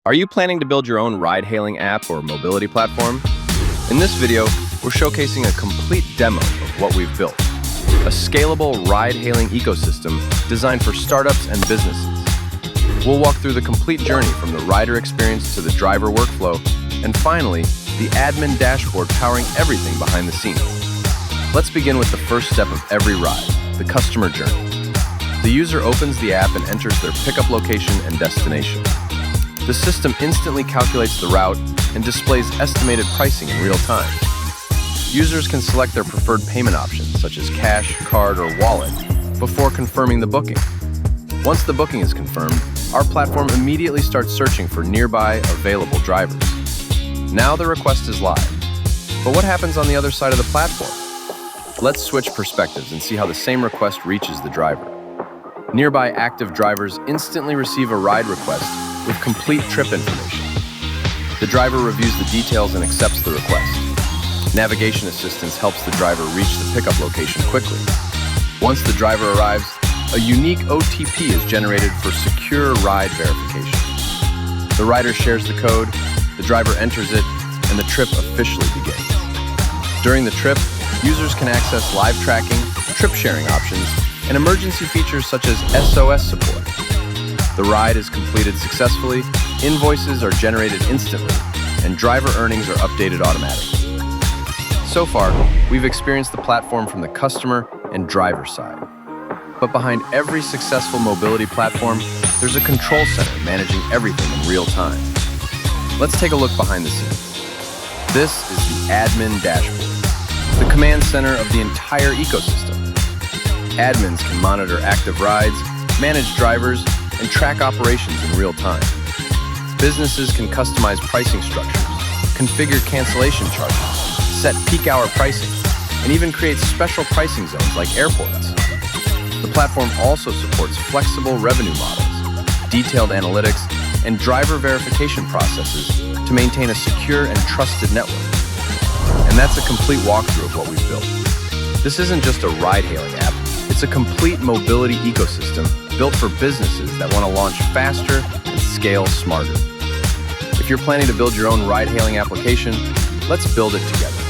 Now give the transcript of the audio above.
Are you planning to build your own ride-hailing app or mobility platform? In this video, we're showcasing a complete demo of what we've built. A scalable ride-hailing ecosystem designed for startups and businesses. We'll walk through the complete journey from the rider experience to the driver workflow, and finally, the admin dashboard powering everything behind the scenes. Let's begin with the first step of every ride, the customer journey. The user opens the app and enters their pickup location and destination. The system instantly calculates the route and displays estimated pricing in real time. Users can select their preferred payment options, such as cash, card, or wallet, before confirming the booking. Once the booking is confirmed, our platform immediately starts searching for nearby available drivers. Now the request is live. But what happens on the other side of the platform? Let's switch perspectives and see how the same request reaches the driver. Nearby active drivers instantly receive a ride request with complete trip information. The driver reviews the details and accepts the request. Navigation assistance helps the driver reach the pickup location quickly. Once the driver arrives, a unique OTP is generated for secure ride verification. The rider shares the code, the driver enters it, and the trip officially begins. During the trip, users can access live tracking, trip sharing options, and emergency features such as SOS support. The ride is completed successfully, invoices are generated instantly, and driver earnings are updated automatically. So far, we've experienced the platform from the customer and driver side. But behind every successful mobility platform, there's a control center managing everything in real time. Let's take a look behind the scenes. This is the admin dashboard, the command center of the entire ecosystem. Admins can monitor active rides, manage drivers, and track operations in real time. Businesses can customize pricing structures, configure cancellation charges, set peak hour pricing, and even create special pricing zones like airports. The platform also supports flexible revenue models, detailed analytics, and driver verification processes to maintain a secure and trusted network. And that's a complete walkthrough of what we've built. This isn't just a ride-hailing app, it's a complete mobility ecosystem built for businesses that want to launch faster and scale smarter. If you're planning to build your own ride-hailing application, let's build it together.